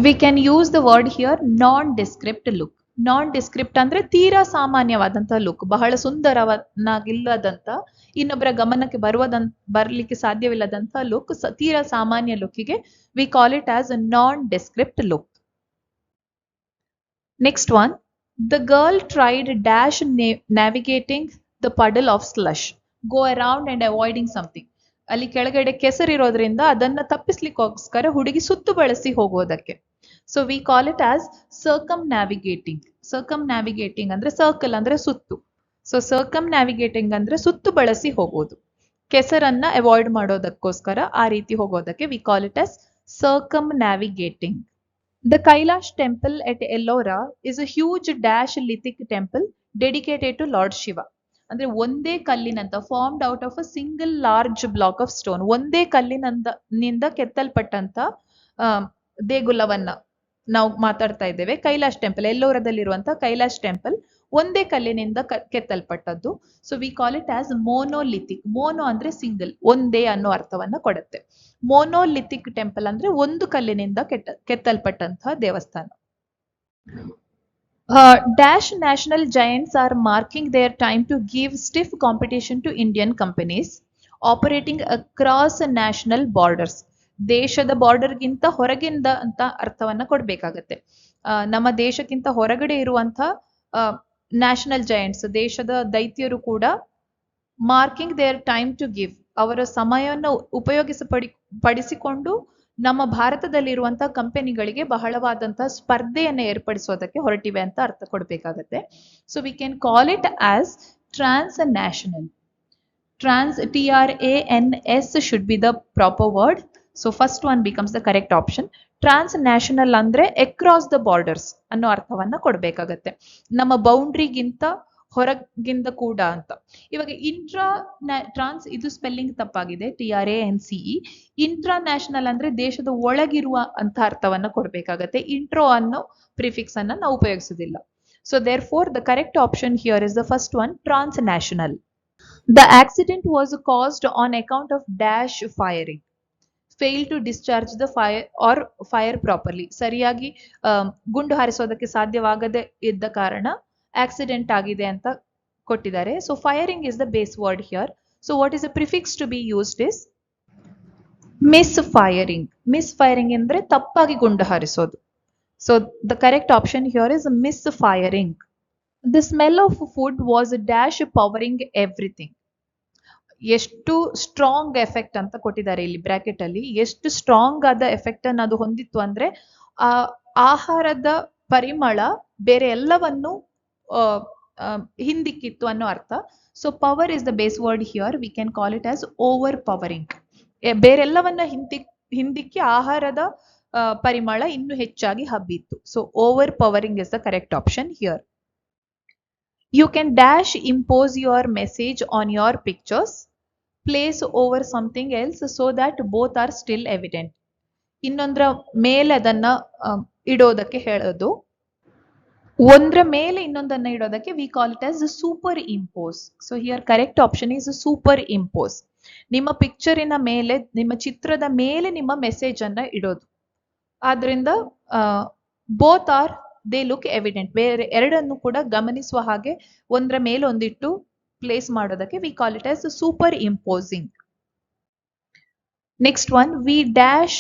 We can use the word here nondescript look. Nondescript ಅಂದ್ರೆ ತೀರಾ ಸಾಮಾನ್ಯವಾದಂತಹ ಲುಕ್, ಬಹಳ ಸುಂದರವನ್ನಾಗಿಲ್ಲದಂತ, ಇನ್ನೊಬ್ಬರ ಗಮನಕ್ಕೆ ಬರ್ಲಿಕ್ಕೆ ಸಾಧ್ಯವಿಲ್ಲದಂತಹ ಲುಕ್, ತೀರಾ ಸಾಮಾನ್ಯ ಲುಕ್ಕಿಗೆ we call it as nondescript look. Next one, the girl tried dash navigating the puddle of slush, go around and avoiding something. ಅಲ್ಲಿ ಕೆಳಗಡೆ ಕೆಸರಿರೋದ್ರಿಂದ ಅದನ್ನ ತಪ್ಪಿಸ್ಲಿಕ್ಕೋಸ್ಕರ ಹುಡುಗಿ ಸುತ್ತು ಬಳಸಿ ಹೋಗೋದಕ್ಕೆ. So we call it as circumnavigating. Circumnavigating ಅಂದ್ರೆ ಸರ್ಕಲ್ ಅಂದ್ರೆ ಸುತ್ತು. ಸೊ ಸರ್ಕಮ್ ನ್ಯಾವಿಗೇಟಿಂಗ್ ಅಂದ್ರೆ ಸುತ್ತು ಬಳಸಿ ಹೋಗೋದು, ಕೆಸರನ್ನ ಅವಾಯ್ಡ್ ಮಾಡೋದಕ್ಕೋಸ್ಕರ ಆ ರೀತಿ ಹೋಗೋದಕ್ಕೆ we call it as circumnavigating. The Kailash temple at Ellora is a huge dash lithic temple dedicated to lord Shiva. ಅಂದ್ರೆ ಒಂದೇ ಕಲ್ಲಿನಂತ, formed out of a single large block of stone, ಒಂದೇ ಕಲ್ಲಿನಿಂದ ಕೆತ್ತಲ್ಪಟ್ಟಂತ ದೇಗುಲವನ್ನ ನಾವು ಮಾತಾಡ್ತಾ ಇದ್ದೇವೆ. ಕೈಲಾಶ್ ಟೆಂಪಲ್, ಎಲ್ಲೋರದಲ್ಲಿರುವಂತಹ ಕೈಲಾಶ್ ಟೆಂಪಲ್ ಒಂದೇ ಕಲ್ಲಿನಿಂದ ಕೆತ್ತಲ್ಪಟ್ಟದ್ದು. So we call it as monolithic. Mono ಅಂದ್ರೆ ಸಿಂಗಲ್, ಒಂದೇ ಅನ್ನೋ ಅರ್ಥವನ್ನ ಕೊಡುತ್ತೆ. ಮೋನೋಲಿಥಿಕ್ ಟೆಂಪಲ್ ಅಂದ್ರೆ ಒಂದು ಕಲ್ಲಿನಿಂದ ಕೆತ್ತಲ್ಪಟ್ಟಂತಹ ದೇವಸ್ಥಾನ. Dash national giants are marking their time to give stiff competition to Indian companies operating across national borders. ದೇಶದ ಬಾರ್ಡರ್ಗಿಂತ ಹೊರಗಿಂದ ಅಂತ ಅರ್ಥವನ್ನ ಕೊಡ್ಬೇಕಾಗತ್ತೆ. ನಮ್ಮ ದೇಶಕ್ಕಿಂತ ಹೊರಗಡೆ ಇರುವಂತ ನ್ಯಾಷನಲ್ ಜೈಂಟ್ಸ್, ದೇಶದ ದೈತ್ಯರು ಕೂಡ marking their time to give, ಅವರ ಸಮಯವನ್ನು ಪಡಿಸಿಕೊಂಡು ನಮ್ಮ ಭಾರತದಲ್ಲಿರುವಂತಹ ಕಂಪನಿಗಳಿಗೆ ಬಹಳವಾದಂತಹ ಸ್ಪರ್ಧೆಯನ್ನು ಏರ್ಪಡಿಸೋದಕ್ಕೆ ಹೊರಟಿವೆ ಅಂತ ಅರ್ಥ ಕೊಡ್ಬೇಕಾಗತ್ತೆ. So we can call it as transnational. Trans, TRANS should be the proper word. So first one becomes the correct option. ಟ್ರಾನ್ಸ್ನ್ಯಾಷನಲ್ ಅಂದ್ರೆ ಅಕ್ರಾಸ್ ದ ಬಾರ್ಡರ್ಸ್ ಅನ್ನೋ ಅರ್ಥವನ್ನ ಕೊಡ್ಬೇಕಾಗತ್ತೆ. ನಮ್ಮ ಬೌಂಡ್ರಿಗಿಂತ ಹೊರಗಿಂದ ಕೂಡ ಅಂತ. ಇವಾಗ ಟ್ರಾನ್ಸ್ ಇದು ಸ್ಪೆಲ್ಲಿಂಗ್ ತಪ್ಪಾಗಿದೆ, TRANCE. ಇಂಟ್ರಾ ನ್ಯಾಷನಲ್ ಅಂದ್ರೆ ದೇಶದ ಒಳಗಿರುವ ಅಂತ ಅರ್ಥವನ್ನ ಕೊಡ್ಬೇಕಾಗತ್ತೆ. ಇಂಟ್ರೋ ಅನ್ನೋ ಪ್ರಿಫಿಕ್ಸ್ ಅನ್ನ ನಾವು ಉಪಯೋಗಿಸುದಿಲ್ಲ. So therefore the correct option here is the first one, transnational. The accident was caused on account of dash firing. Fail to discharge the fire properly. ಸರಿಯಾಗಿ ಗುಂಡು ಹಾರಿಸೋದಕ್ಕೆ ಸಾಧ್ಯವಾಗದೆ ಇದ್ದ ಕಾರಣ ಆಕ್ಸಿಡೆಂಟ್ ಆಗಿದೆ ಅಂತ ಕೊಟ್ಟಿದ್ದಾರೆ. So firing is the base word here. So what is the prefix to be used is misfiring. Misfiring ಅಂದ್ರೆ ತಪ್ಪಾಗಿ ಗುಂಡು ಹಾರಿಸೋದು. So the correct option here is misfiring. The smell of food was dash powering everything. ಎಷ್ಟು ಸ್ಟ್ರಾಂಗ್ ಎಫೆಕ್ಟ್ ಅಂತ ಕೊಟ್ಟಿದ್ದಾರೆ ಇಲ್ಲಿ ಬ್ರಾಕೆಟ್ ಅಲ್ಲಿ. ಎಷ್ಟು ಸ್ಟ್ರಾಂಗ್ ಆದ ಎಫೆಕ್ಟ್ ಅನ್ನು ಅದು ಹೊಂದಿತ್ತು ಅಂದ್ರೆ ಆ ಆಹಾರದ ಪರಿಮಳ ಬೇರೆ ಎಲ್ಲವನ್ನು ಹಿಂದಿಕ್ಕಿತ್ತು ಅನ್ನೋ ಅರ್ಥ. So power is the base word here. We can call it as overpowering. ಬೇರೆಲ್ಲವನ್ನ ಹಿಂದಿಕ್ಕಿ ಆಹಾರದ ಪರಿಮಳ ಇನ್ನು ಹೆಚ್ಚಾಗಿ ಹಬ್ಬಿತ್ತು. So overpowering is the correct option here. You can dash impose your message on your pictures, place over something else so that both are still evident. ಇನ್ನೊಂದರ ಮೇಲೆ ಅದನ್ನ ಇಡೋದಕ್ಕೆ ಹೇಳೋದು. ಒಂದರ ಮೇಲೆ ಇನ್ನೊಂದನ್ನ ಇಡೋದಕ್ಕೆ we call it as super impose. So here correct option is super impose. ನಿಮ್ಮ ಪಿಕ್ಚರಿನ ಮೇಲೆ, ನಿಮ್ಮ ಚಿತ್ರದ ಮೇಲೆ ನಿಮ್ಮ ಮೆಸೇಜ್ ಅನ್ನ ಇಡೋದು. ಆದ್ರಿಂದ both are they look evident. ಬೇರೆ ಎರಡನ್ನು ಕೂಡ ಗಮನಿಸುವ ಹಾಗೆ ಒಂದರ ಮೇಲೆ ಒಂದಿಟ್ಟು ಪ್ಲೇಸ್ ಮಾಡೋದಕ್ಕೆ we call it as super imposing. Next one, we dash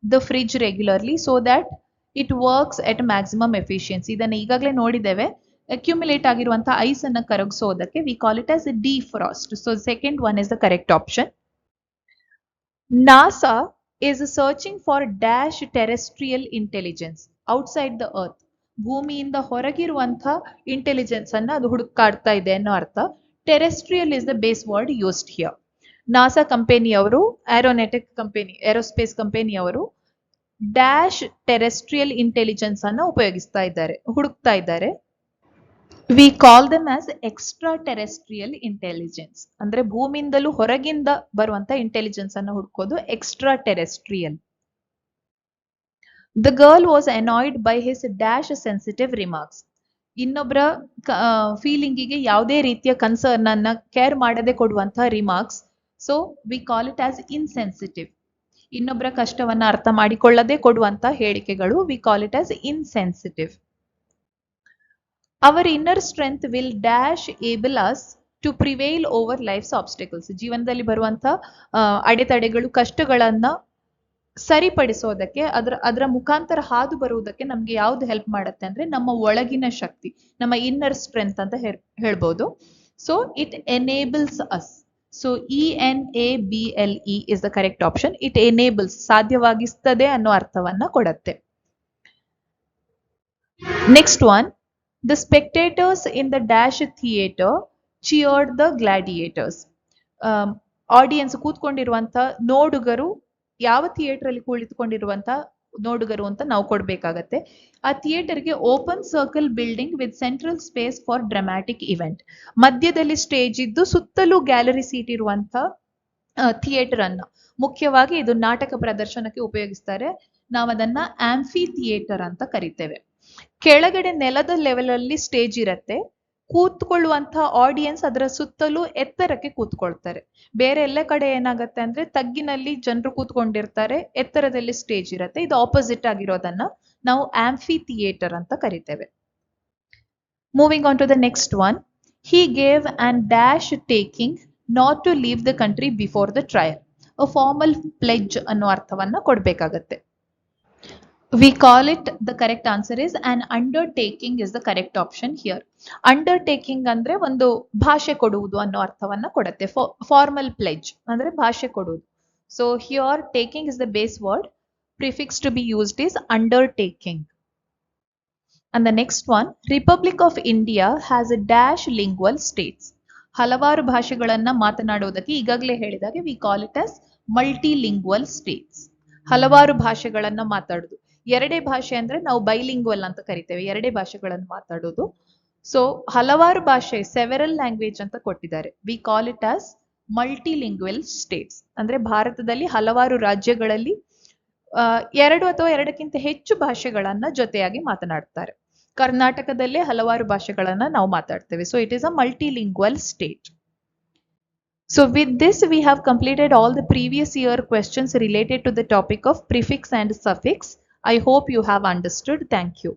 the fridge regularly so that it works at maximum efficiency. ಇದನ್ನ ಈಗಾಗಲೇ ನೋಡಿದ್ದೇವೆ. ಅಕ್ಯುಮುಲೇಟ್ ಆಗಿರುವಂತ ಐಸ್ ಅನ್ನ ಕರಗಿಸೋದಕ್ಕೆ we call it as defrost. So second one is the correct option. NASA is searching for dash terrestrial intelligence outside the earth. ಭೂಮಿಯಿಂದ ಹೊರಗಿರುವಂತ ಇಂಟೆಲಿಜೆನ್ಸ್ ಅನ್ನ ಅದು ಹುಡುಕಾಡ್ತಾ ಇದೆ ಅನ್ನೋ ಅರ್ಥ. Terrestrial is the base word used here. NASA ಕಂಪನಿಯವರು, ಏರೋಸ್ಪೇಸ್ ಕಂಪನಿಯವರು ಡ್ಯಾಶ್ ಟೆರೆಸ್ಟ್ರಿಯಲ್ ಇಂಟೆಲಿಜೆನ್ಸ್ ಅನ್ನ ಹುಡುಕ್ತಾ ಇದ್ದಾರೆ. We call them as extraterrestrial intelligence. ಅಂದ್ರೆ ಭೂಮಿಯಿಂದಲೂ ಹೊರಗಿಂದ ಬರುವಂತ ಇಂಟೆಲಿಜೆನ್ಸ್ ಅನ್ನ ಹುಡುಕೋದು extraterrestrial. The girl was annoyed by his dash sensitive remarks. ಇನ್ನೊಬ್ಬರ ಫೀಲಿಂಗಿಗೆ ಯಾವುದೇ ರೀತಿಯ ಕನ್ಸರ್ನ್ ಅನ್ನ ಕೇರ್ ಮಾಡದೆ ಕೊಡುವಂತಹ remarks. So we call it as insensitive. ಇನ್ನೊಬ್ಬರ ಕಷ್ಟವನ್ನ ಅರ್ಥ ಮಾಡಿಕೊಳ್ಳದೆ ಕೊಡುವಂತಹ ಹೇಳಿಕೆಗಳು V call it as insensitive. Our inner strength will dash able us to prevail over life's obstacles. ಜೀವನದಲ್ಲಿ ಬರುವಂತ ಅಡೆತಡೆಗಳು, ಕಷ್ಟಗಳನ್ನ ಸರಿಪಡಿಸೋದಕ್ಕೆ, ಅದರ ಮುಖಾಂತರ ಹಾದು ಬರುವುದಕ್ಕೆ ನಮ್ಗೆ ಯಾವ್ದು ಹೆಲ್ಪ್ ಮಾಡುತ್ತೆ ಅಂದ್ರೆ ನಮ್ಮ ಒಳಗಿನ ಶಕ್ತಿ, ನಮ್ಮ ಇನ್ನರ್ ಸ್ಟ್ರೆಂತ್ ಅಂತ ಹೇಳ್ಬೋದು. So it enables us. So ENABLE is the correct option. It enables, ಸಾಧ್ಯವಾಗಿಸ್ತದೆ ಅನ್ನೋ ಅರ್ಥವನ್ನ ಕೊಡತ್ತೆ. Next one, the spectators in the dash theatre cheered the gladiators. Audience ಕೂತ್ಕೊಂಡಿರುವಂತ ನೋಡುಗರು, ಯಾವ ಥಿಯೇಟರ್ ಅಲ್ಲಿ ಕುಳಿತುಕೊಂಡಿರುವಂತ ನೋಡುಗರು ಅಂತ ನಾವು ಕೊಡ್ಬೇಕಾಗತ್ತೆ. ಆ ಥಿಯೇಟರ್ಗೆ open circle building with central space for dramatic event. ಮಧ್ಯದಲ್ಲಿ ಸ್ಟೇಜ್ ಇದ್ದು ಸುತ್ತಲೂ ಗ್ಯಾಲರಿ ಸೀಟ್ ಇರುವಂತ ಥಿಯೇಟರ್ ಅನ್ನ, ಮುಖ್ಯವಾಗಿ ಇದು ನಾಟಕ ಪ್ರದರ್ಶನಕ್ಕೆ ಉಪಯೋಗಿಸ್ತಾರೆ. ನಾವು ಅದನ್ನ ಆಂಫಿ ಥಿಯೇಟರ್ ಅಂತ ಕರಿತೇವೆ. ಕೆಳಗಡೆ ನೆಲದ ಲೆವೆಲ್ ಅಲ್ಲಿ ಸ್ಟೇಜ್ ಇರತ್ತೆ, ಕೂತ್ಕೊಳ್ಳುವಂತಹ ಆಡಿಯನ್ಸ್ ಅದರ ಸುತ್ತಲೂ ಎತ್ತರಕ್ಕೆ ಕೂತ್ಕೊಳ್ತಾರೆ. ಬೇರೆ ಎಲ್ಲ ಕಡೆ ಏನಾಗತ್ತೆ ಅಂದ್ರೆ ತಗ್ಗಿನಲ್ಲಿ ಜನರು ಕೂತ್ಕೊಂಡಿರ್ತಾರೆ, ಎತ್ತರದಲ್ಲಿ ಸ್ಟೇಜ್ ಇರತ್ತೆ. ಇದು ಆಪೋಸಿಟ್ ಆಗಿರೋದನ್ನ ನಾವು ಆಂಫಿ ಥಿಯೇಟರ್ ಅಂತ ಕರಿತೇವೆ. Moving on to the next one. He gave and dash taking not to leave the country before the trial. A formal pledge ಅನ್ನೋ ಅರ್ಥವನ್ನ ಕೊಡ್ಬೇಕಾಗತ್ತೆ. We call it, the correct answer is an undertaking is the correct option here. Undertaking ಅಂದ್ರೆ ಒಂದು ಭಾಷೆ ಕೊಡುವುದು ಅನ್ನೋ ಅರ್ಥವನ್ನ ಕೊಡುತ್ತೆ. Formal pledge ಅಂದ್ರೆ ಭಾಷೆ ಕೊಡುವುದು. So here taking is the base word. Prefix to be used is undertaking. And the next one, Republic of India has a dash lingual states. ಹಲವಾರು ಭಾಷೆಗಳನ್ನ ಮಾತನಾಡುವುದಕ್ಕೆ ಈಗಾಗಲೇ ಹೇಳಿದಾಗೆ we call it as multilingual states. ಹಲವಾರು ಭಾಷೆಗಳನ್ನ ಮಾತಾಡುದು. ಎರಡೇ ಭಾಷೆ ಅಂದ್ರೆ ನಾವು ಬೈಲಿಂಗ್ವಲ್ ಅಂತ ಕರಿತೇವೆ, ಎರಡೇ ಭಾಷೆಗಳನ್ನು ಮಾತಾಡೋದು. ಸೊ ಹಲವಾರು ಭಾಷೆ, ಸೆವೆರಲ್ ಲ್ಯಾಂಗ್ವೇಜ್ ಅಂತ ಕೊಟ್ಟಿದ್ದಾರೆ. V call it as multilingual States. ಅಂದ್ರೆ ಭಾರತದಲ್ಲಿ ಹಲವಾರು ರಾಜ್ಯಗಳಲ್ಲಿ ಎರಡು ಅಥವಾ ಎರಡಕ್ಕಿಂತ ಹೆಚ್ಚು ಭಾಷೆಗಳನ್ನ ಜೊತೆಯಾಗಿ ಮಾತನಾಡ್ತಾರೆ. ಕರ್ನಾಟಕದಲ್ಲೇ ಹಲವಾರು ಭಾಷೆಗಳನ್ನ ನಾವು ಮಾತಾಡ್ತೇವೆ. So it is a multilingual state. So with this, we have completed all the previous year questions related to the topic of prefix and suffix. I hope you have understood. Thank you.